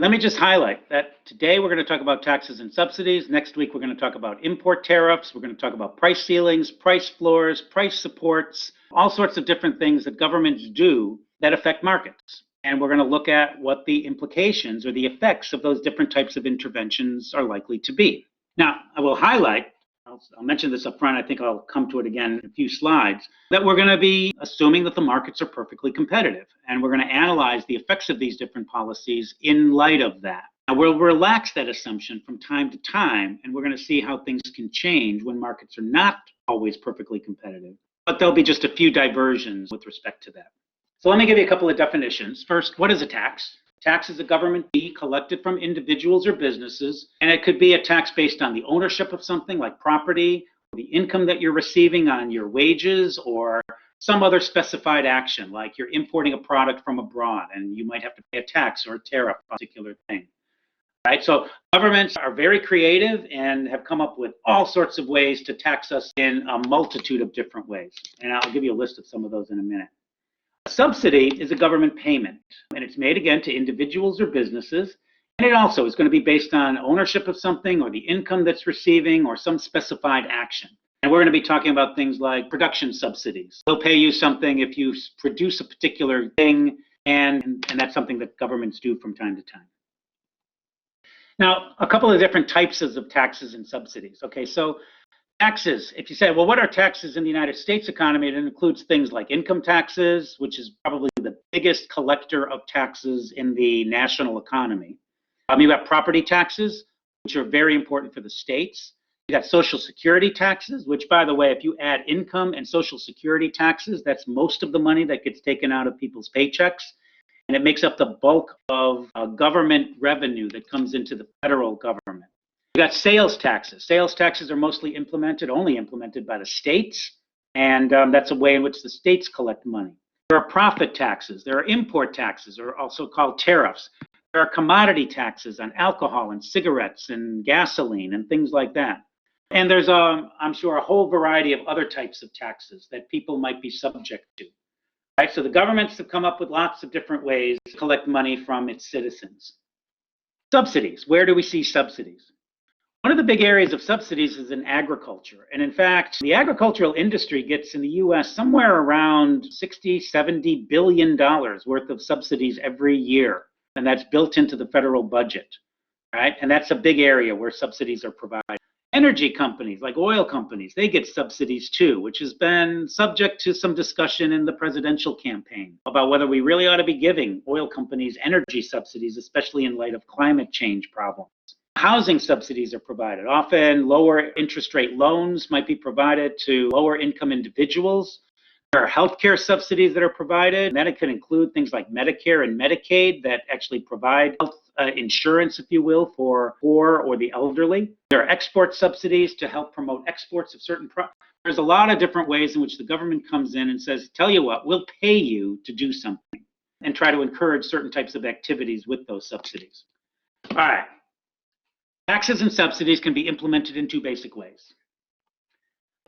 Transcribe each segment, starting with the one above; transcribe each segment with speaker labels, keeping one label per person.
Speaker 1: Let me just highlight that today we're going to talk about taxes and subsidies. Next week, we're going to talk about import tariffs. We're going to talk about price ceilings, price floors, price supports, all sorts of different things that governments do that affect markets. And we're going to look at what the implications or the effects of those different types of interventions are likely to be. Now, I will highlight, I'll mention this up front, I think I'll come to it again in a few slides, that we're going to be assuming that the markets are perfectly competitive. And we're going to analyze the effects of these different policies in light of that. Now, we'll relax that assumption from time to time, and we're going to see how things can change when markets are not always perfectly competitive. But there'll be just a few diversions with respect to that. So let me give you a couple of definitions. First, what is a tax? Tax is a government fee collected from individuals or businesses, and it could be a tax based on the ownership of something like property, or the income that you're receiving on your wages, or some other specified action, like you're importing a product from abroad and you might have to pay a tax or a tariff on a particular thing. Right? So governments are very creative and have come up with all sorts of ways to tax us in a multitude of different ways. And I'll give you a list of some of those in a minute. A subsidy is a government payment, and it's made again to individuals or businesses, and it also is going to be based on ownership of something or the income that's receiving or some specified action. And we're going to be talking about things like production subsidies. They'll pay you something if you produce a particular thing, and that's something that governments do from time to time. Now, a couple of different types of taxes and subsidies. Okay, so taxes, if you say, well, what are taxes in the United States economy? It includes things like income taxes, which is probably the biggest collector of taxes in the national economy. You've got property taxes, which are very important for the states. You got Social Security taxes, which, by the way, if you add income and Social Security taxes, that's most of the money that gets taken out of people's paychecks. And it makes up the bulk of government revenue that comes into the federal government. You've got sales taxes. Sales taxes are mostly only implemented by the states, and that's a way in which the states collect money. There are profit taxes. There are import taxes, or also called tariffs. There are commodity taxes on alcohol and cigarettes and gasoline and things like that. And there's, I'm sure, a whole variety of other types of taxes that people might be subject to. Right? So the governments have come up with lots of different ways to collect money from its citizens. Subsidies. Where do we see subsidies? One of the big areas of subsidies is in agriculture. And in fact, the agricultural industry gets in the US somewhere around $60–70 billion worth of subsidies every year. And that's built into the federal budget, right? And that's a big area where subsidies are provided. Energy companies, like oil companies, they get subsidies too, which has been subject to some discussion in the presidential campaign about whether we really ought to be giving oil companies energy subsidies, especially in light of climate change problems. Housing subsidies are provided. Often lower interest rate loans might be provided to lower income individuals. There are healthcare subsidies that are provided, and that could include things like Medicare and Medicaid that actually provide health insurance, if you will, for poor or the elderly. There are export subsidies to help promote exports of certain products. There's a lot of different ways in which the government comes in and says, tell you what, we'll pay you to do something, and try to encourage certain types of activities with those subsidies. All right. Taxes and subsidies can be implemented in two basic ways.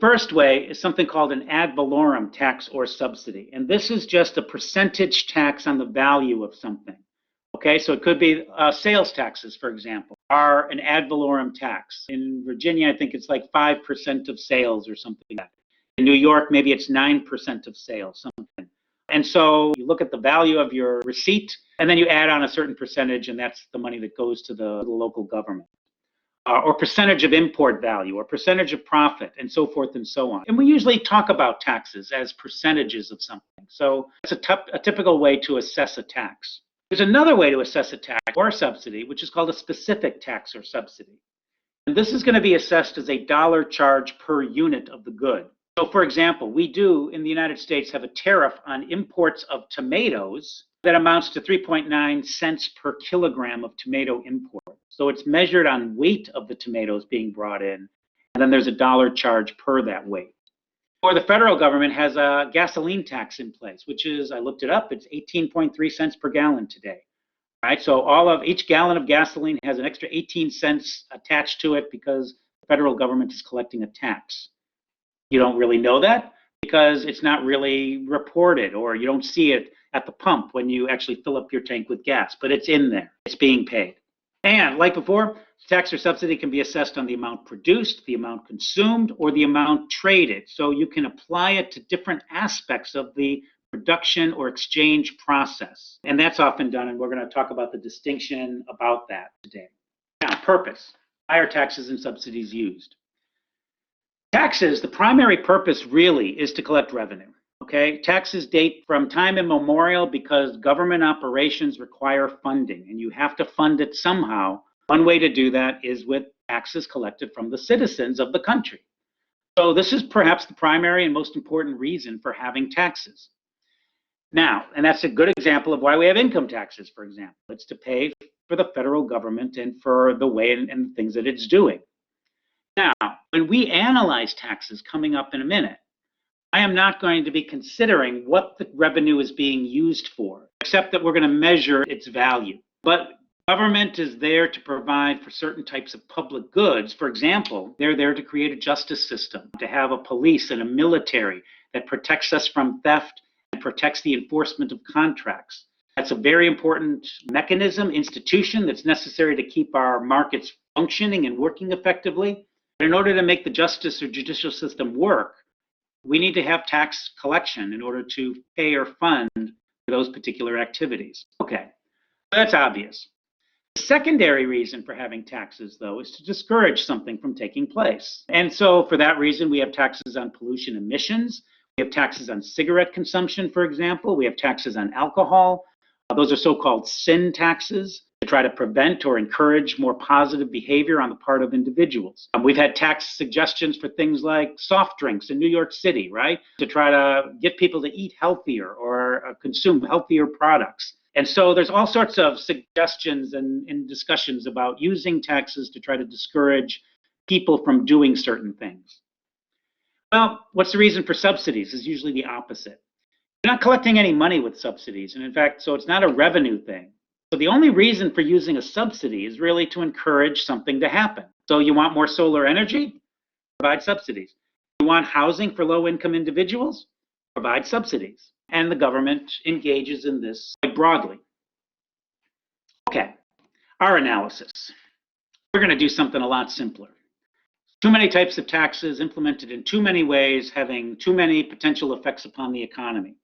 Speaker 1: First way is something called an ad valorem tax or subsidy. And this is just a percentage tax on the value of something. Okay, so it could be sales taxes, for example, are an ad valorem tax. In Virginia, I think it's like 5% of sales or something like that. In New York, maybe it's 9% of sales, something. And so you look at the value of your receipt, and then you add on a certain percentage, and that's the money that goes to the local government. Or percentage of import value, or percentage of profit, and so forth and so on. And we usually talk about taxes as percentages of something. So it's a typical way to assess a tax. There's another way to assess a tax or subsidy, which is called a specific tax or subsidy. And this is going to be assessed as a dollar charge per unit of the good. So for example, we do in the United States have a tariff on imports of tomatoes that amounts to 3.9 cents per kilogram of tomato import. So it's measured on weight of the tomatoes being brought in, and then there's a dollar charge per that weight. Or the federal government has a gasoline tax in place, which is, I looked it up, it's 18.3 cents per gallon today. Right? So each gallon of gasoline has an extra 18 cents attached to it because the federal government is collecting a tax. You don't really know that because it's not really reported, or you don't see it at the pump when you actually fill up your tank with gas, but it's in there. It's being paid. And like before, tax or subsidy can be assessed on the amount produced, the amount consumed, or the amount traded. So you can apply it to different aspects of the production or exchange process. And that's often done, and we're going to talk about the distinction about that today. Now, purpose. Why are taxes and subsidies used? Taxes, the primary purpose really is to collect revenue. Okay, taxes date from time immemorial because government operations require funding, and you have to fund it somehow. One way to do that is with taxes collected from the citizens of the country. So this is perhaps the primary and most important reason for having taxes. Now, and that's a good example of why we have income taxes, for example. It's to pay for the federal government and for the way and things that it's doing. Now, when we analyze taxes coming up in a minute, I am not going to be considering what the revenue is being used for, except that we're going to measure its value. But government is there to provide for certain types of public goods. For example, they're there to create a justice system, to have a police and a military that protects us from theft and protects the enforcement of contracts. That's a very important mechanism, institution that's necessary to keep our markets functioning and working effectively. But in order to make the justice or judicial system work, we need to have tax collection in order to pay or fund those particular activities. Okay, that's obvious. The secondary reason for having taxes, though, is to discourage something from taking place. And so for that reason, we have taxes on pollution emissions. We have taxes on cigarette consumption, for example. We have taxes on alcohol. Those are so-called sin taxes to try to prevent or encourage more positive behavior on the part of individuals. We've had tax suggestions for things like soft drinks in New York City, right? To try to get people to eat healthier or consume healthier products. And so there's all sorts of suggestions and discussions about using taxes to try to discourage people from doing certain things. Well, what's the reason for subsidies? Is usually the opposite. You're not collecting any money with subsidies. And in fact, so it's not a revenue thing. So the only reason for using a subsidy is really to encourage something to happen. So you want more solar energy? Provide subsidies. You want housing for low-income individuals? Provide subsidies. And the government engages in this quite broadly. Okay, our analysis. We're going to do something a lot simpler. Too many types of taxes implemented in too many ways, having too many potential effects upon the economy.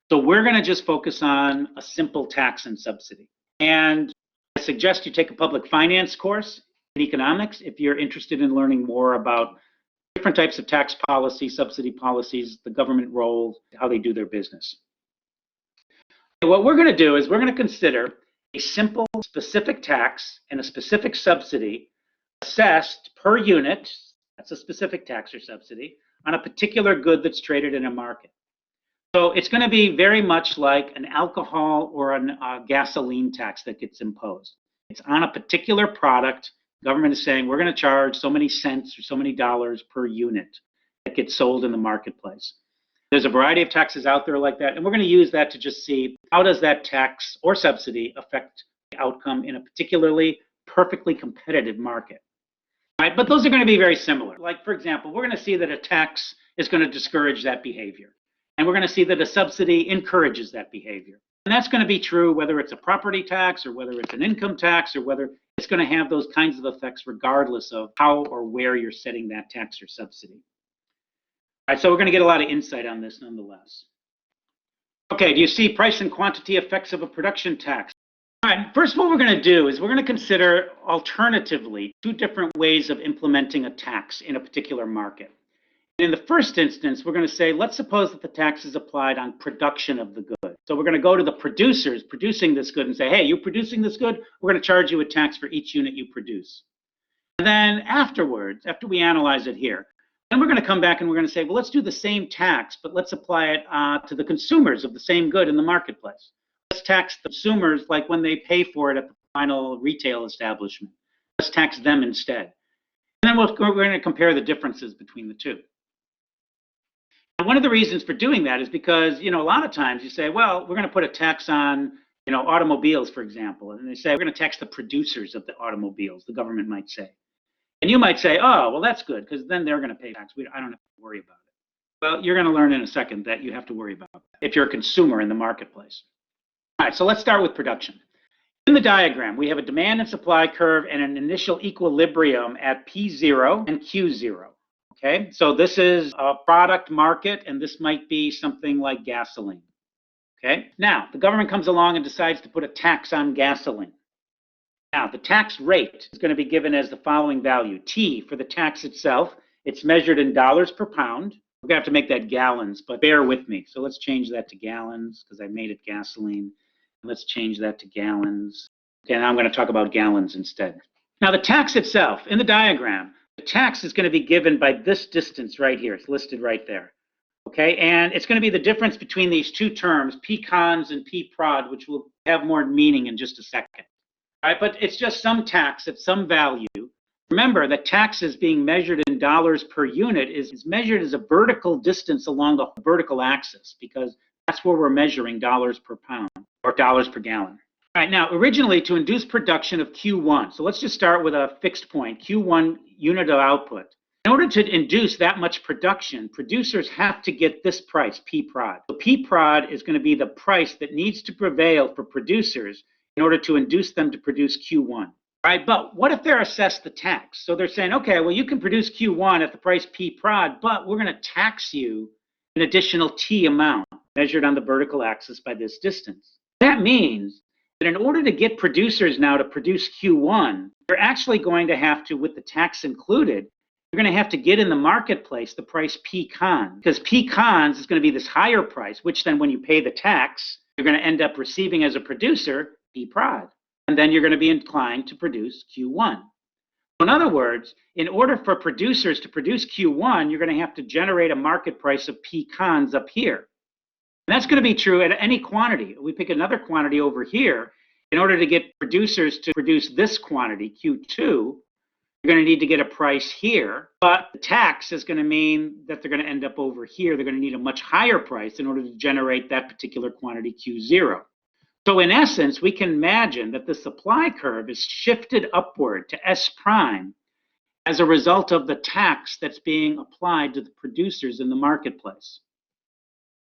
Speaker 1: So we're going to just focus on a simple tax and subsidy. And I suggest you take a public finance course in economics if you're interested in learning more about different types of tax policy, subsidy policies, the government role, how they do their business. What we're going to do is we're going to consider a simple specific tax and a specific subsidy assessed per unit, that's a specific tax or subsidy, on a particular good that's traded in a market. So it's going to be very much like an alcohol or a gasoline tax that gets imposed. It's on a particular product. Government is saying we're going to charge so many cents or so many dollars per unit that gets sold in the marketplace. There's a variety of taxes out there like that, and we're going to use that to just see how does that tax or subsidy affect the outcome in a particularly perfectly competitive market. Right? But those are going to be very similar. Like, for example, we're going to see that a tax is going to discourage that behavior. And we're going to see that a subsidy encourages that behavior. And that's going to be true whether it's a property tax or whether it's an income tax or whether it's going to have those kinds of effects regardless of how or where you're setting that tax or subsidy. All right, so we're going to get a lot of insight on this nonetheless. Okay, do you see price and quantity effects of a production tax? All right, first what we're going to do is we're going to consider alternatively two different ways of implementing a tax in a particular market. In the first instance, we're going to say, let's suppose that the tax is applied on production of the good. So we're going to go to the producers producing this good and say, hey, you're producing this good, we're going to charge you a tax for each unit you produce. And then afterwards, after we analyze it here, then we're going to come back and we're going to say, well, let's do the same tax, but let's apply it to the consumers of the same good in the marketplace. Let's tax the consumers like when they pay for it at the final retail establishment. Let's tax them instead. And then we're going to compare the differences between the two. And one of the reasons for doing that is because, a lot of times you say, well, we're going to put a tax on, automobiles, for example. And they say, we're going to tax the producers of the automobiles, the government might say. And you might say, oh, well, that's good, because then they're going to pay tax. I don't have to worry about it. Well, you're going to learn in a second that you have to worry about if you're a consumer in the marketplace. All right, so let's start with production. In the diagram, we have a demand and supply curve and an initial equilibrium at P0 and Q0. Okay, so this is a product market, and this might be something like gasoline. Okay, now the government comes along and decides to put a tax on gasoline. Now, the tax rate is going to be given as the following value. T for the tax itself, it's measured in dollars per pound. We're going to have to make that gallons, but bear with me. So let's change that to gallons because I made it gasoline. Let's change that to gallons. Okay, now I'm going to talk about gallons instead. Now, the tax itself, in the diagram, the tax is going to be given by this distance right here. It's listed right there. Okay, and it's going to be the difference between these two terms, pecans and p-prod, which will have more meaning in just a second. All right, but it's just some tax at some value. Remember that taxes being measured in dollars per unit is measured as a vertical distance along the vertical axis because that's where we're measuring dollars per pound or dollars per gallon. All right, now originally to induce production of Q1, so let's just start with a fixed point, Q1 unit of output. In order to induce that much production, producers have to get this price, P-prod. So P-prod is going to be the price that needs to prevail for producers in order to induce them to produce Q1. Right, but what if they're assessed the tax? So they're saying, okay, well, you can produce Q1 at the price P-prod, but we're going to tax you an additional T amount measured on the vertical axis by this distance. That means that in order to get producers now to produce Q1, you're actually going to have to, with the tax included, you're going to have to get in the marketplace the price P-con, because P-cons is going to be this higher price, which then when you pay the tax, you're going to end up receiving as a producer P-prod. And then you're going to be inclined to produce Q1. In other words, in order for producers to produce Q1, you're going to have to generate a market price of pecans up here. And that's going to be true at any quantity. We pick another quantity over here. In order to get producers to produce this quantity, Q2, you're going to need to get a price here. But the tax is going to mean that they're going to end up over here. They're going to need a much higher price in order to generate that particular quantity, Q0. So in essence, we can imagine that the supply curve is shifted upward to S prime as a result of the tax that's being applied to the producers in the marketplace.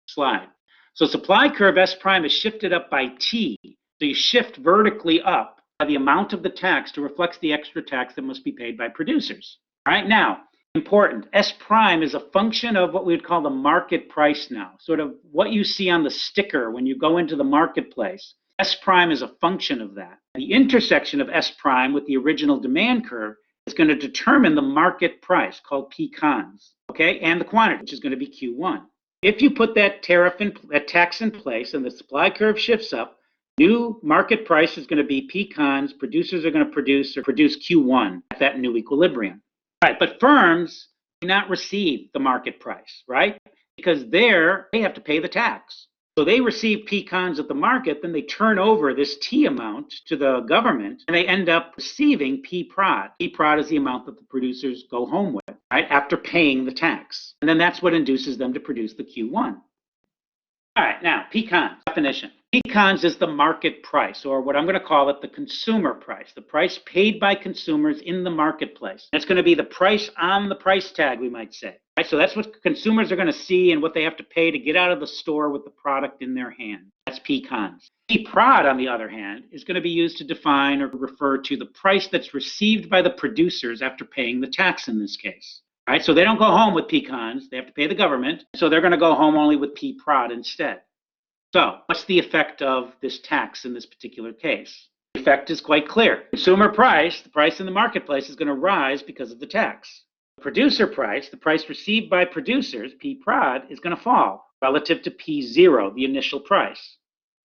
Speaker 1: Slide. So supply curve S prime is shifted up by T. So you shift vertically up by the amount of the tax to reflect the extra tax that must be paid by producers. All right, now, important, S prime is a function of what we would call the market price now, sort of what you see on the sticker when you go into the marketplace. S prime is a function of that. The intersection of S prime with the original demand curve is going to determine the market price called pecans, okay, and the quantity, which is going to be Q1. If you put that tax in place and the supply curve shifts up, new market price is going to be pecans, producers are going to produce Q1 at that new equilibrium. Right, but firms do not receive the market price, right? Because they have to pay the tax. So they receive pecans at the market, then they turn over this T amount to the government, and they end up receiving P-prod. P-prod is the amount that the producers go home with, right, after paying the tax. And then that's what induces them to produce the Q1. All right, now, pecans, definition. Pecans is the market price, or what I'm going to call it, the consumer price, the price paid by consumers in the marketplace. That's going to be the price on the price tag, we might say. Right? So that's what consumers are going to see and what they have to pay to get out of the store with the product in their hand. That's pecans. P-prod, on the other hand, is going to be used to define or refer to the price that's received by the producers after paying the tax in this case. Right? So they don't go home with pecans, they have to pay the government, so they're going to go home only with P-prod instead. So what's the effect of this tax in this particular case? The effect is quite clear. Consumer price, the price in the marketplace, is going to rise because of the tax. Producer price, the price received by producers, P-prod, is going to fall relative to P0, the initial price.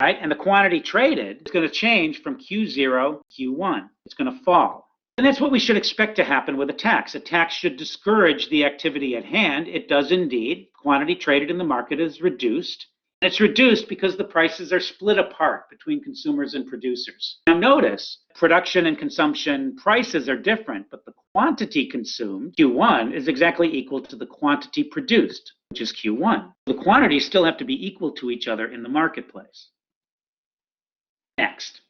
Speaker 1: Right? And the quantity traded is going to change from Q0 to Q1. It's going to fall. And that's what we should expect to happen with a tax. A tax should discourage the activity at hand. It does indeed. Quantity traded in the market is reduced. And it's reduced because the prices are split apart between consumers and producers. Now notice, production and consumption prices are different, but the quantity consumed, Q1, is exactly equal to the quantity produced, which is Q1. The quantities still have to be equal to each other in the marketplace. Next.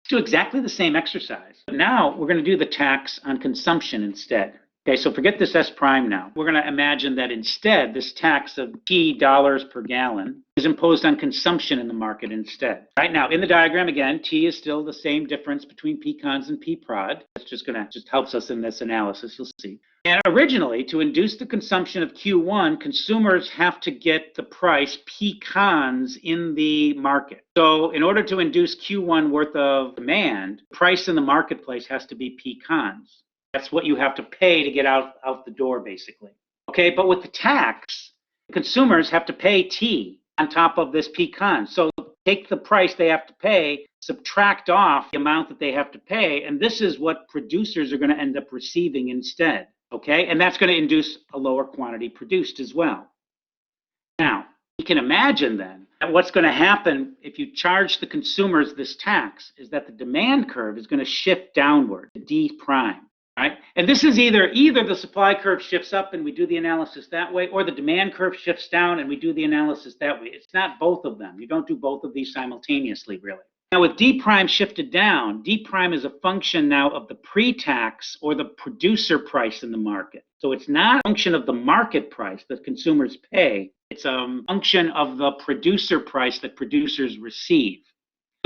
Speaker 1: Do exactly the same exercise. But now we're going to do the tax on consumption instead. Okay, so forget this S prime now. We're going to imagine that instead, this tax of T dollars per gallon is imposed on consumption in the market instead. Right now, in the diagram, again, T is still the same difference between pecans and pea prod. It's just helps us in this analysis, you'll see. And originally, to induce the consumption of Q1, consumers have to get the price pecans in the market. So in order to induce Q1 worth of demand, price in the marketplace has to be pecans. That's what you have to pay to get out the door, basically. Okay, but with the tax, consumers have to pay T on top of this pecan. So take the price they have to pay, subtract off the amount that they have to pay, and this is what producers are going to end up receiving instead. Okay, and that's going to induce a lower quantity produced as well. Now, you can imagine then that what's going to happen if you charge the consumers this tax is that the demand curve is going to shift downward to D prime. Right? And this is either the supply curve shifts up and we do the analysis that way, or the demand curve shifts down and we do the analysis that way. It's not both of them. You don't do both of these simultaneously, really. Now, with D prime shifted down, D prime is a function now of the pre-tax or the producer price in the market. So it's not a function of the market price that consumers pay. It's a function of the producer price that producers receive.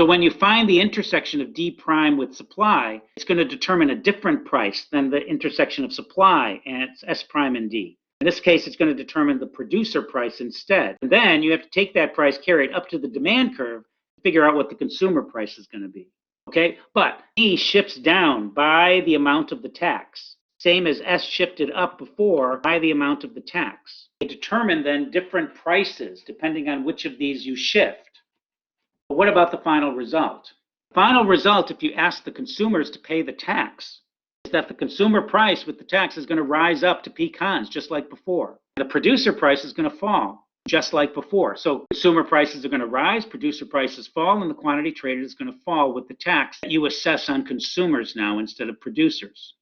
Speaker 1: So when you find the intersection of D prime with supply, it's going to determine a different price than the intersection of supply and it's S prime and D. In this case, it's going to determine the producer price instead. And then you have to take that price, carry it up to the demand curve, to figure out what the consumer price is going to be. Okay, but D shifts down by the amount of the tax, same as S shifted up before by the amount of the tax. They determine then different prices depending on which of these you shift. But what about the final result? The final result, if you ask the consumers to pay the tax, is that the consumer price with the tax is going to rise up to pecans, just like before. The producer price is going to fall, just like before. So consumer prices are going to rise, producer prices fall, and the quantity traded is going to fall with the tax that you assess on consumers now instead of producers.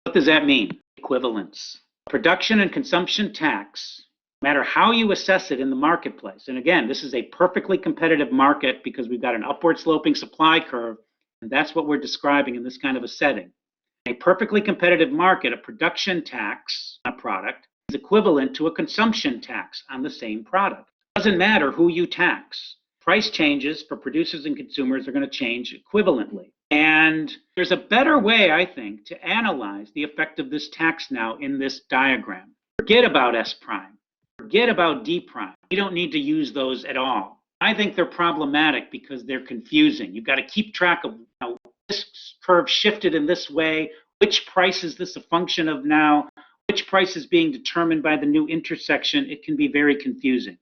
Speaker 1: What does that mean? Equivalence. Production and consumption tax, no matter how you assess it in the marketplace. And again, this is a perfectly competitive market because we've got an upward sloping supply curve, and that's what we're describing in this kind of a setting. A perfectly competitive market, a production tax on a product is equivalent to a consumption tax on the same product. It doesn't matter who you tax. Price changes for producers and consumers are going to change equivalently. And there's a better way, I think, to analyze the effect of this tax now in this diagram. Forget about S prime. Forget about D prime. You don't need to use those at all. I think they're problematic because they're confusing. You've got to keep track of how this curve shifted in this way. Which price is this a function of now? Which price is being determined by the new intersection? It can be very confusing.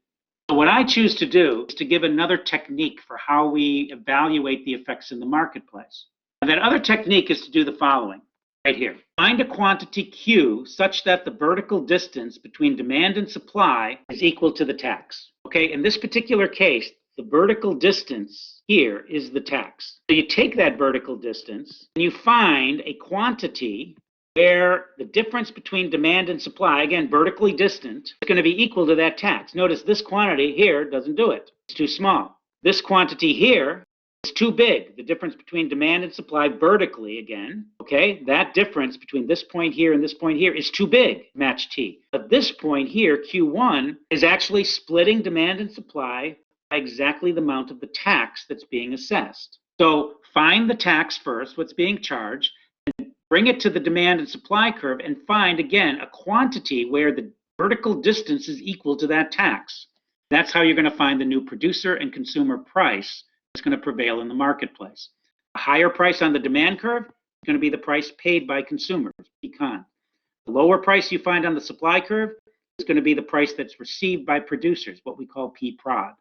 Speaker 1: So what I choose to do is to give another technique for how we evaluate the effects in the marketplace. And that other technique is to do the following. Right here. Find a quantity Q such that the vertical distance between demand and supply is equal to the tax. Okay, in this particular case, the vertical distance here is the tax. So you take that vertical distance and you find a quantity where the difference between demand and supply, again, vertically distant, is going to be equal to that tax. Notice this quantity here doesn't do it. It's too small. This quantity here is too big. The difference between demand and supply vertically, again, okay, that difference between this point here and this point here is too big, match T. But this point here, Q1, is actually splitting demand and supply by exactly the amount of the tax that's being assessed. So find the tax first, what's being charged, and bring it to the demand and supply curve and find, again, a quantity where the vertical distance is equal to that tax. That's how you're going to find the new producer and consumer price is going to prevail in the marketplace. A higher price on the demand curve is going to be the price paid by consumers, pecan. The lower price you find on the supply curve is going to be the price that's received by producers, what we call P prod.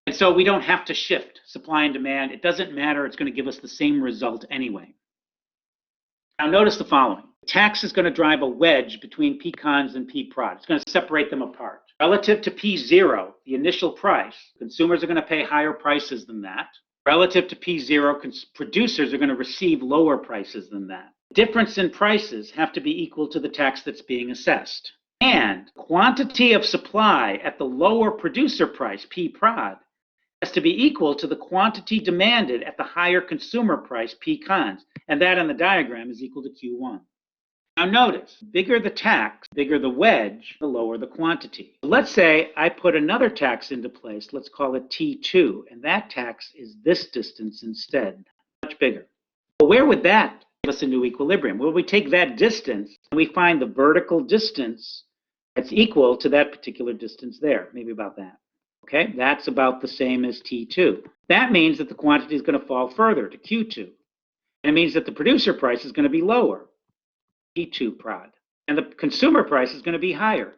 Speaker 1: And so we don't have to shift supply and demand. It doesn't matter. It's going to give us the same result anyway. Now notice the following. Tax is going to drive a wedge between pecans and P prod. It's going to separate them apart. Relative to P0, the initial price, consumers are going to pay higher prices than that. Relative to P0, producers are going to receive lower prices than that. Difference in prices have to be equal to the tax that's being assessed. And quantity of supply at the lower producer price, P prod, has to be equal to the quantity demanded at the higher consumer price, pecans. And that on the diagram is equal to Q1. Now notice, bigger the tax, bigger the wedge, the lower the quantity. Let's say I put another tax into place, let's call it T2, and that tax is this distance instead, much bigger. Well, where would that give us a new equilibrium? Well, we take that distance and we find the vertical distance that's equal to that particular distance there, maybe about that. Okay, that's about the same as T2. That means that the quantity is going to fall further to Q2. And it means that the producer price is going to be lower, P2 prod. And the consumer price is going to be higher,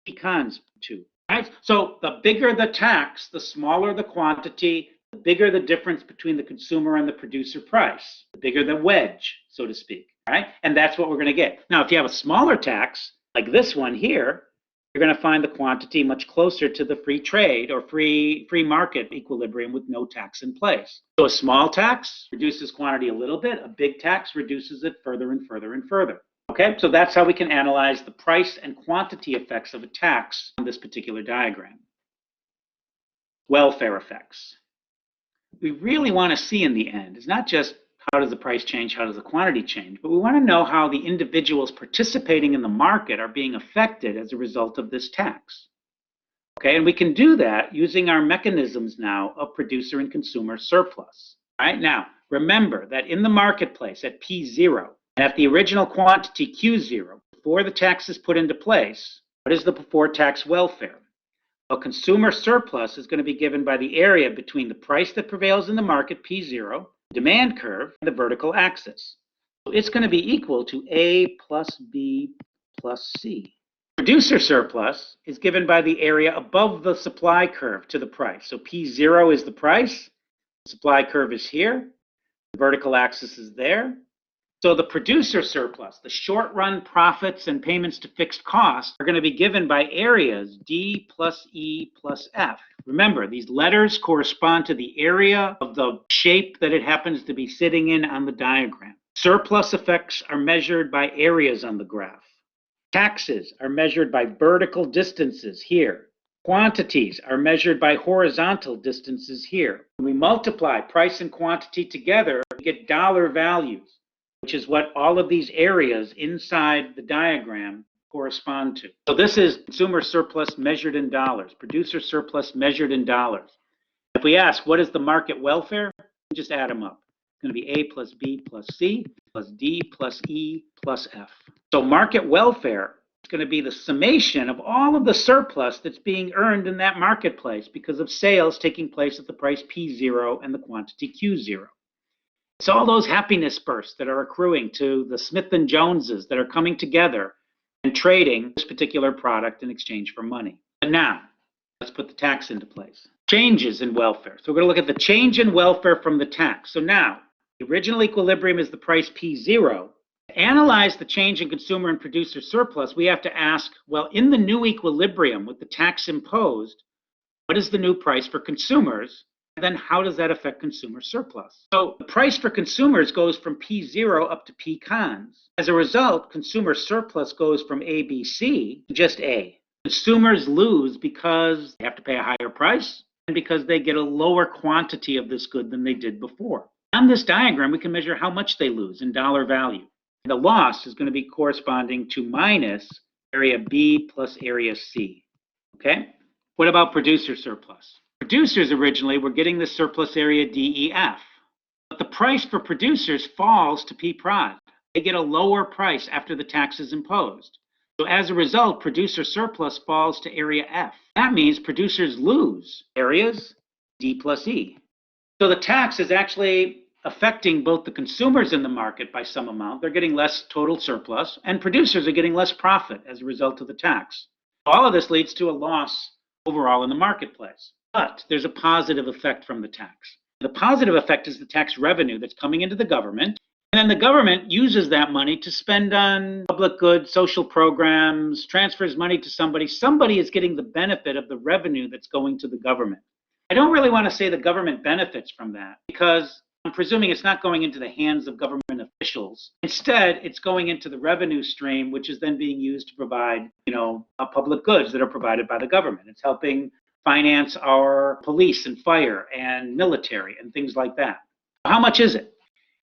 Speaker 1: Pecans 2. Right? So the bigger the tax, the smaller the quantity, the bigger the difference between the consumer and the producer price, the bigger the wedge, so to speak. Right? And that's what we're going to get. Now, if you have a smaller tax, like this one here, you're going to find the quantity much closer to the free trade or free market equilibrium with no tax in place. So a small tax reduces quantity a little bit. A big tax reduces it further and further and further. Okay, so that's how we can analyze the price and quantity effects of a tax on this particular diagram. Welfare effects. We really want to see in the end is not just how does the price change, how does the quantity change, but we want to know how the individuals participating in the market are being affected as a result of this tax. Okay, and we can do that using our mechanisms now of producer and consumer surplus. All right, now remember that in the marketplace at P0 and at the original quantity Q0, before the tax is put into place, what is the before tax welfare? Well, consumer surplus is going to be given by the area between the price that prevails in the market, P0, demand curve, and the vertical axis. So it's going to be equal to A plus B plus C. Producer surplus is given by the area above the supply curve to the price. So P0 is the price, the supply curve is here, the vertical axis is there. So the producer surplus, the short-run profits and payments to fixed costs, are going to be given by areas D plus E plus F. Remember, these letters correspond to the area of the shape that it happens to be sitting in on the diagram. Surplus effects are measured by areas on the graph. Taxes are measured by vertical distances here. Quantities are measured by horizontal distances here. When we multiply price and quantity together, we get dollar values, which is what all of these areas inside the diagram correspond to. So this is consumer surplus measured in dollars, producer surplus measured in dollars. If we ask, what is the market welfare? We just add them up. It's going to be A plus B plus C plus D plus E plus F. So market welfare is going to be the summation of all of the surplus that's being earned in that marketplace because of sales taking place at the price P0 and the quantity Q0. It's all those happiness bursts that are accruing to the Smith & Joneses that are coming together and trading this particular product in exchange for money. And now, let's put the tax into place. Changes in welfare. So we're going to look at the change in welfare from the tax. So now, the original equilibrium is the price P0. To analyze the change in consumer and producer surplus, we have to ask, well, in the new equilibrium with the tax imposed, what is the new price for consumers? And then how does that affect consumer surplus? So the price for consumers goes from P0 up to Pecans. As a result, consumer surplus goes from ABC to just A. Consumers lose because they have to pay a higher price and because they get a lower quantity of this good than they did before. On this diagram, we can measure how much they lose in dollar value. The loss is going to be corresponding to minus area B plus area C. Okay? What about producer surplus? Producers originally were getting the surplus area DEF, but the price for producers falls to P prod. They get a lower price after the tax is imposed. So as a result, producer surplus falls to area F. That means producers lose areas D plus E. So the tax is actually affecting both the consumers in the market by some amount. They're getting less total surplus, and producers are getting less profit as a result of the tax. All of this leads to a loss overall in the marketplace. But there's a positive effect from the tax. The positive effect is the tax revenue that's coming into the government, and then the government uses that money to spend on public goods, social programs, transfers money to somebody. Somebody is getting the benefit of the revenue that's going to the government. I don't really want to say the government benefits from that because I'm presuming it's not going into the hands of government officials. Instead, it's going into the revenue stream, which is then being used to provide, public goods that are provided by the government. It's helping finance our police and fire and military and things like that. How much is it?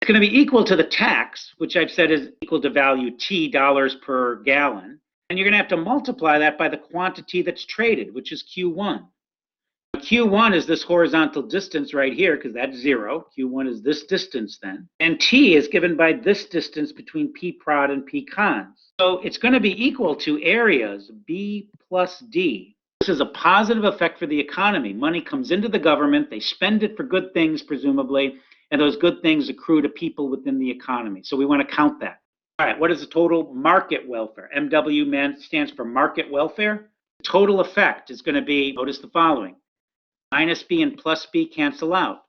Speaker 1: It's going to be equal to the tax, which I've said is equal to value T dollars per gallon. And you're going to have to multiply that by the quantity that's traded, which is Q1. Q1 is this horizontal distance right here, because that's 0. Q1 is this distance then. And T is given by this distance between P prod and P cons. So it's going to be equal to areas B plus D. This is a positive effect for the economy. Money comes into the government, they spend it for good things, presumably, and those good things accrue to people within the economy. So we want to count that. All right, what is the total market welfare? MW stands for market welfare. The total effect is going to be, notice the following. Minus B and plus B cancel out.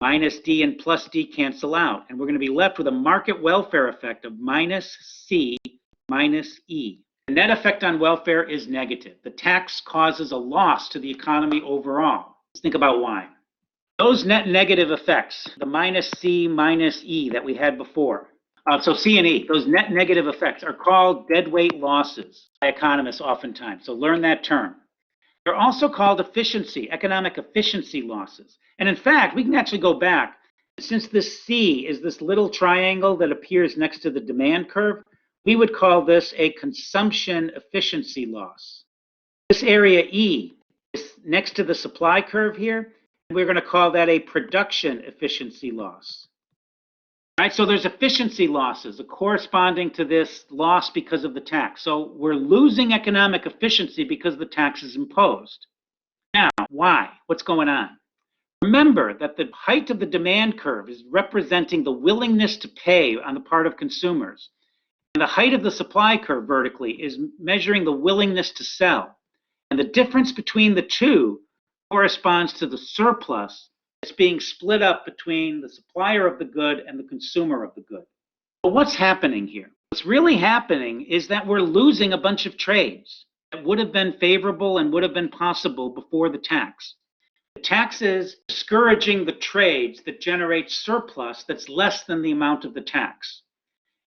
Speaker 1: Minus D and plus D cancel out. And we're going to be left with a market welfare effect of minus C minus E. The net effect on welfare is negative. The tax causes a loss to the economy overall. Let's think about why. Those net negative effects, the minus C minus E that we had before, so C and E, those net negative effects are called deadweight losses by economists oftentimes. So learn that term. They're also called economic efficiency losses. And in fact, we can actually go back. Since this C is this little triangle that appears next to the demand curve, we would call this a consumption efficiency loss. This area E is next to the supply curve here. We're going to call that a production efficiency loss. All right, so there's efficiency losses corresponding to this loss because of the tax. So we're losing economic efficiency because the tax is imposed. Now, why? What's going on? Remember that the height of the demand curve is representing the willingness to pay on the part of consumers. And the height of the supply curve vertically is measuring the willingness to sell. And the difference between the two corresponds to the surplus that's being split up between the supplier of the good and the consumer of the good. But what's happening here? What's really happening is that we're losing a bunch of trades that would have been favorable and would have been possible before the tax. The tax is discouraging the trades that generate surplus that's less than the amount of the tax.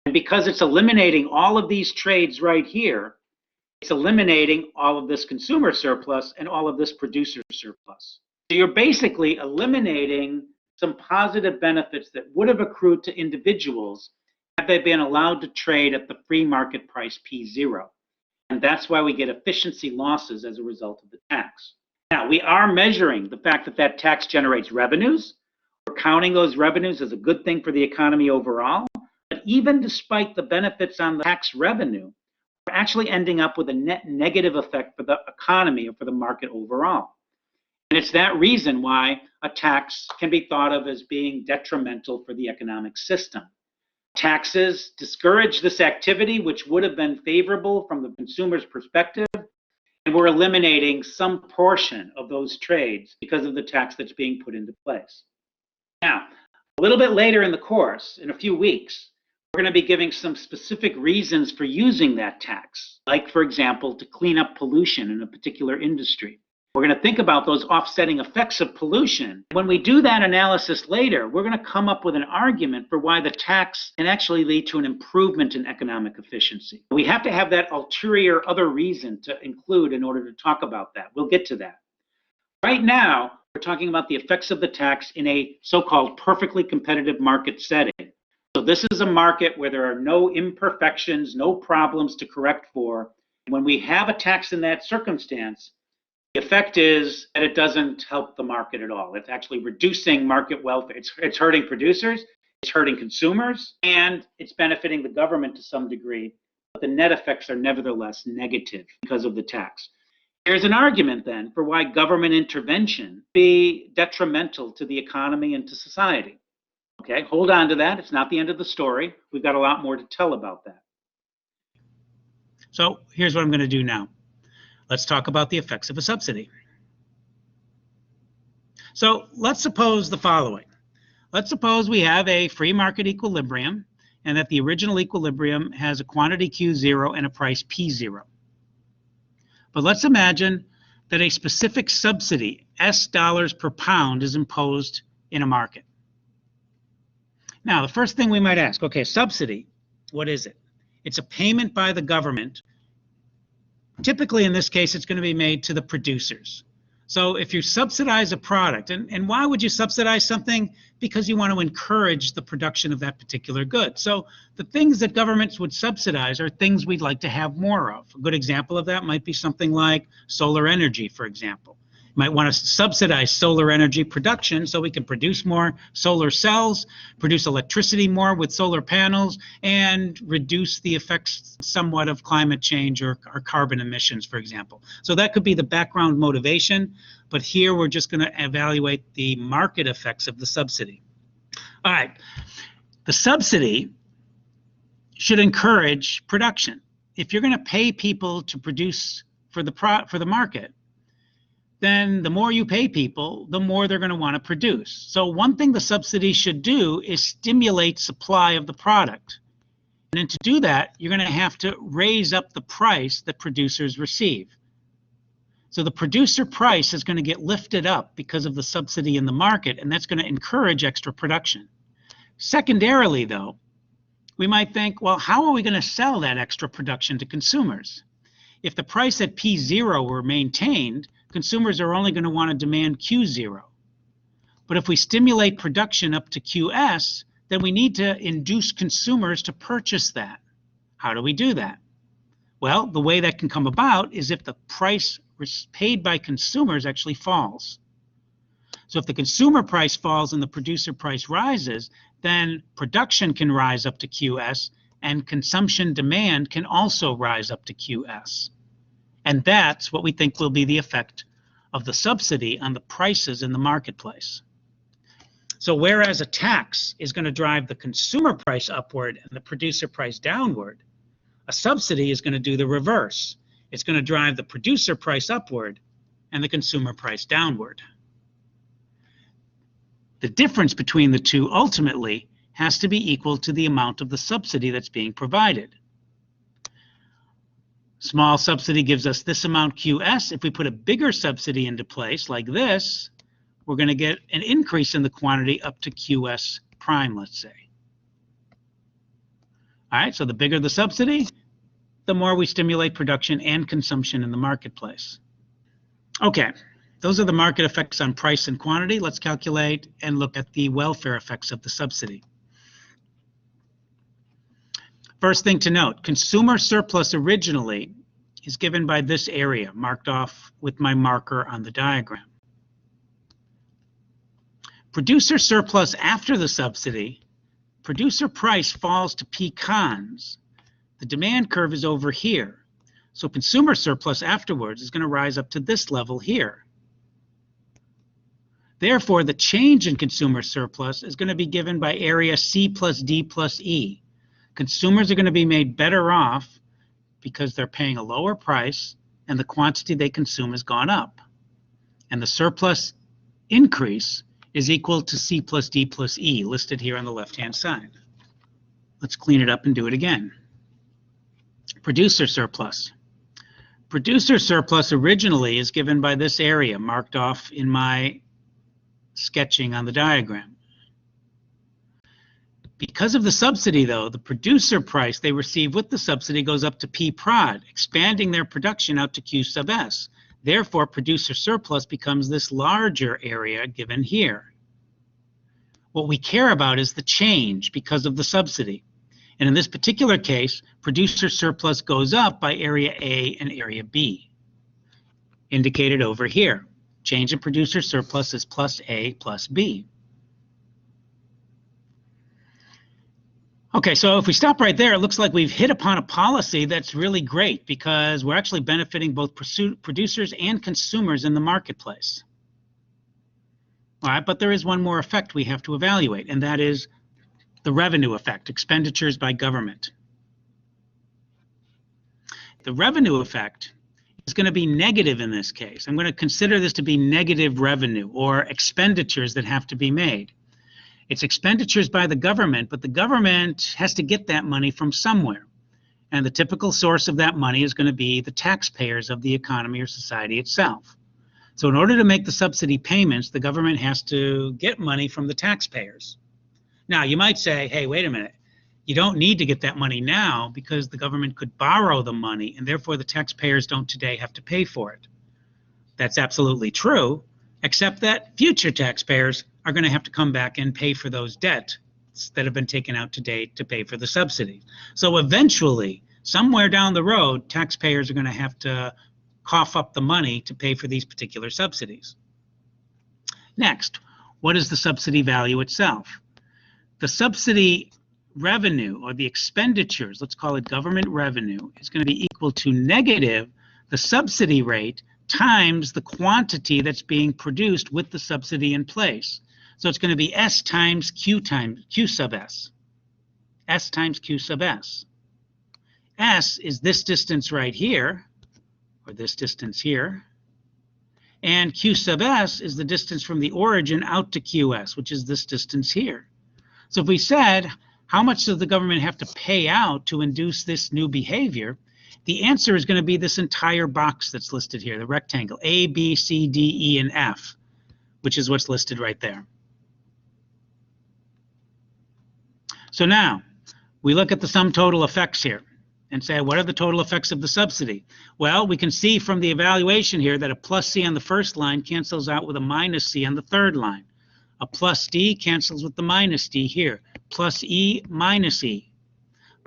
Speaker 1: And because it's eliminating all of these trades right here, it's eliminating all of this consumer surplus and all of this producer surplus. So you're basically eliminating some positive benefits that would have accrued to individuals had they been allowed to trade at the free market price P0. And that's why we get efficiency losses as a result of the tax. Now, we are measuring the fact that that tax generates revenues. We're counting those revenues as a good thing for the economy overall. But even despite the benefits on the tax revenue, we're actually ending up with a net negative effect for the economy or for the market overall. And it's that reason why a tax can be thought of as being detrimental for the economic system. Taxes discourage this activity, which would have been favorable from the consumer's perspective, and we're eliminating some portion of those trades because of the tax that's being put into place. Now, a little bit later in the course, in a few weeks, we're going to be giving some specific reasons for using that tax, like, for example, to clean up pollution in a particular industry. We're going to think about those offsetting effects of pollution. When we do that analysis later, we're going to come up with an argument for why the tax can actually lead to an improvement in economic efficiency. We have to have that ulterior other reason to include in order to talk about that. We'll get to that. Right now, we're talking about the effects of the tax in a so-called perfectly competitive market setting. So this is a market where there are no imperfections, no problems to correct for. When we have a tax in that circumstance, the effect is that it doesn't help the market at all. It's actually reducing market welfare. It's hurting producers, it's hurting consumers, and it's benefiting the government to some degree. But the net effects are nevertheless negative because of the tax. There's an argument then for why government intervention be detrimental to the economy and to society. Okay, hold on to that. It's not the end of the story. We've got a lot more to tell about that. So here's what I'm going to do now. Let's talk about the effects of a subsidy. So let's suppose the following. Let's suppose we have a free market equilibrium and that the original equilibrium has a quantity Q0 and a price P0. But let's imagine that a specific subsidy, S dollars per pound, is imposed in a market. Now, the first thing we might ask, okay, subsidy, what is it? It's a payment by the government. Typically, in this case, it's going to be made to the producers. So if you subsidize a product, and why would you subsidize something? Because you want to encourage the production of that particular good. So the things that governments would subsidize are things we'd like to have more of. A good example of that might be something like solar energy, for example. You might want to subsidize solar energy production so we can produce more solar cells, produce electricity more with solar panels, and reduce the effects somewhat of climate change or carbon emissions, for example. So that could be the background motivation, but here we're just going to evaluate the market effects of the subsidy. All right, the subsidy should encourage production. If you're going to pay people to produce for the market, then the more you pay people, the more they're going to want to produce. So one thing the subsidy should do is stimulate supply of the product. And then to do that, you're going to have to raise up the price that producers receive. So the producer price is going to get lifted up because of the subsidy in the market, and that's going to encourage extra production. Secondarily, though, we might think, well, how are we going to sell that extra production to consumers? If the price at P0 were maintained, consumers are only going to want to demand Q0. But if we stimulate production up to QS, then we need to induce consumers to purchase that. How do we do that? Well, the way that can come about is if the price paid by consumers actually falls. So if the consumer price falls and the producer price rises, then production can rise up to QS, and consumption demand can also rise up to QS. And that's what we think will be the effect of the subsidy on the prices in the marketplace. So whereas a tax is going to drive the consumer price upward and the producer price downward, a subsidy is going to do the reverse. It's going to drive the producer price upward and the consumer price downward. The difference between the two ultimately has to be equal to the amount of the subsidy that's being provided. Small subsidy gives us this amount QS. If we put a bigger subsidy into place like this, we're going to get an increase in the quantity up to QS prime, let's say. All right, so the bigger the subsidy, the more we stimulate production and consumption in the marketplace. Okay, those are the market effects on price and quantity. Let's calculate and look at the welfare effects of the subsidy. First thing to note, consumer surplus originally is given by this area, marked off with my marker on the diagram. Producer surplus after the subsidy, producer price falls to Pecans. The demand curve is over here. So consumer surplus afterwards is going to rise up to this level here. Therefore, the change in consumer surplus is going to be given by area C plus D plus E. Consumers are going to be made better off because they're paying a lower price and the quantity they consume has gone up. And the surplus increase is equal to C plus D plus E, listed here on the left-hand side. Let's clean it up and do it again. Producer surplus. Producer surplus originally is given by this area, marked off in my sketching on the diagram. Because of the subsidy, though, the producer price they receive with the subsidy goes up to P prod, expanding their production out to Q sub S. Therefore, producer surplus becomes this larger area given here. What we care about is the change because of the subsidy. And in this particular case, producer surplus goes up by area A and area B, indicated over here. Change in producer surplus is plus A plus B. Okay, so if we stop right there, it looks like we've hit upon a policy that's really great because we're actually benefiting both producers and consumers in the marketplace. All right, but there is one more effect we have to evaluate, and that is the revenue effect, expenditures by government. The revenue effect is going to be negative in this case. I'm going to consider this to be negative revenue or expenditures that have to be made. It's expenditures by the government, but the government has to get that money from somewhere. And the typical source of that money is going to be the taxpayers of the economy or society itself. So in order to make the subsidy payments, the government has to get money from the taxpayers. Now, you might say, hey, wait a minute. You don't need to get that money now because the government could borrow the money, and therefore the taxpayers don't today have to pay for it. That's absolutely true, except that future taxpayers are going to have to come back and pay for those debts that have been taken out to date to pay for the subsidy. So eventually, somewhere down the road, taxpayers are going to have to cough up the money to pay for these particular subsidies. Next, what is the subsidy value itself? The subsidy revenue, or the expenditures, let's call it government revenue, is going to be equal to negative the subsidy rate times the quantity that's being produced with the subsidy in place. So it's going to be S times Q sub S. S times Q sub S. S is this distance right here, or this distance here. And Q sub S is the distance from the origin out to QS, which is this distance here. So if we said, how much does the government have to pay out to induce this new behavior? The answer is going to be this entire box that's listed here, the rectangle, A, B, C, D, E, and F, which is what's listed right there. So now, we look at the sum total effects here and say, what are the total effects of the subsidy? Well, we can see from the evaluation here that a plus C on the first line cancels out with a minus C on the third line. A plus D cancels with the minus D here. Plus E minus E.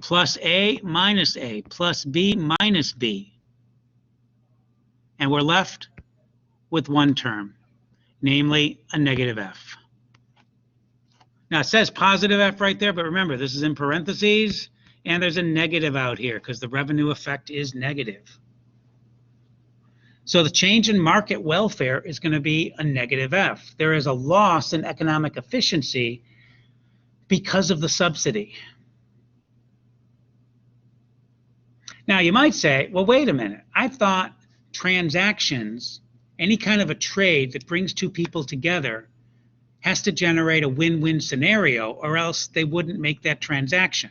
Speaker 1: Plus A minus A. Plus B minus B. And we're left with one term, namely a negative F. Now it says positive F right there, but remember this is in parentheses, and there's a negative out here because the revenue effect is negative. So the change in market welfare is going to be a negative F. There is a loss in economic efficiency because of the subsidy. Now you might say, well, wait a minute. I thought transactions, any kind of a trade that brings two people together, has to generate a win-win scenario, or else they wouldn't make that transaction.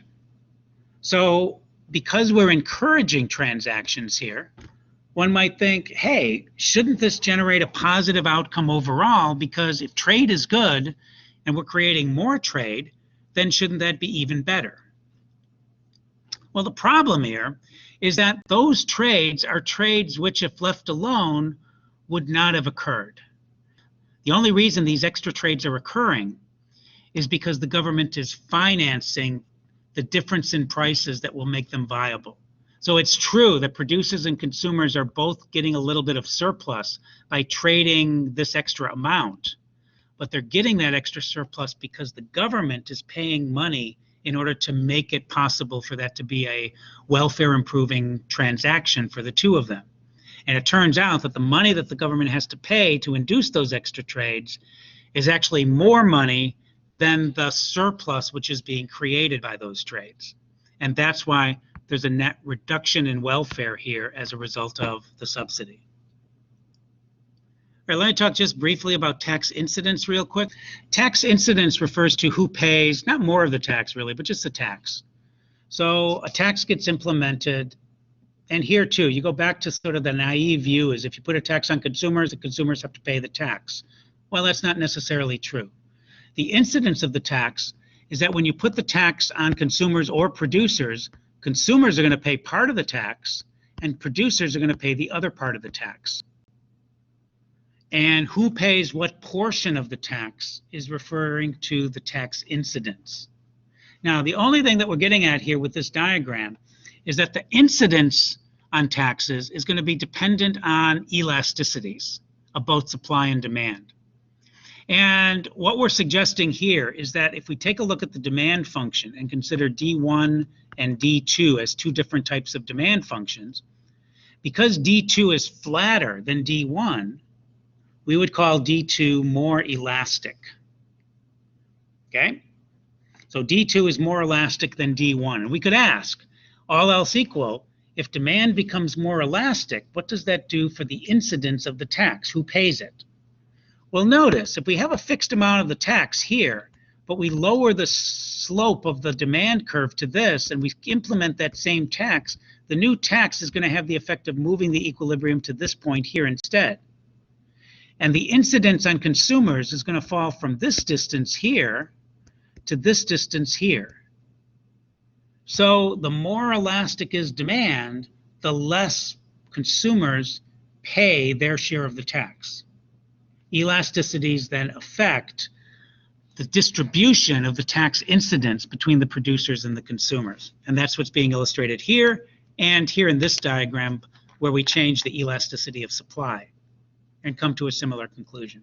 Speaker 1: So because we're encouraging transactions here, one might think, hey, shouldn't this generate a positive outcome overall? Because if trade is good and we're creating more trade, then shouldn't that be even better? Well, the problem here is that those trades are trades which, if left alone, would not have occurred. The only reason these extra trades are occurring is because the government is financing the difference in prices that will make them viable. So it's true that producers and consumers are both getting a little bit of surplus by trading this extra amount, but they're getting that extra surplus because the government is paying money in order to make it possible for that to be a welfare improving transaction for the two of them. And it turns out that the money that the government has to pay to induce those extra trades is actually more money than the surplus which is being created by those trades. And that's why there's a net reduction in welfare here as a result of the subsidy. All right, let me talk just briefly about tax incidence real quick. Tax incidence refers to who pays, not more of the tax really, but just the tax. So a tax gets implemented, and here too, you go back to sort of the naive view is if you put a tax on consumers, the consumers have to pay the tax. Well, that's not necessarily true. The incidence of the tax is that when you put the tax on consumers or producers, consumers are going to pay part of the tax and producers are going to pay the other part of the tax. And who pays what portion of the tax is referring to the tax incidence. Now, the only thing that we're getting at here with this diagram is that the incidence on taxes is going to be dependent on elasticities of both supply and demand. And what we're suggesting here is that if we take a look at the demand function and consider D1 and D2 as two different types of demand functions, because D2 is flatter than D1, we would call D2 more elastic. Okay? So D2 is more elastic than D1. And we could ask, all else equal, if demand becomes more elastic, what does that do for the incidence of the tax? Who pays it? Well, notice, if we have a fixed amount of the tax here, but we lower the slope of the demand curve to this, and we implement that same tax, the new tax is going to have the effect of moving the equilibrium to this point here instead. And the incidence on consumers is going to fall from this distance here to this distance here. So the more elastic is demand, the less consumers pay their share of the tax. Elasticities then affect the distribution of the tax incidence between the producers and the consumers. And that's what's being illustrated here and here in this diagram, where we change the elasticity of supply and come to a similar conclusion.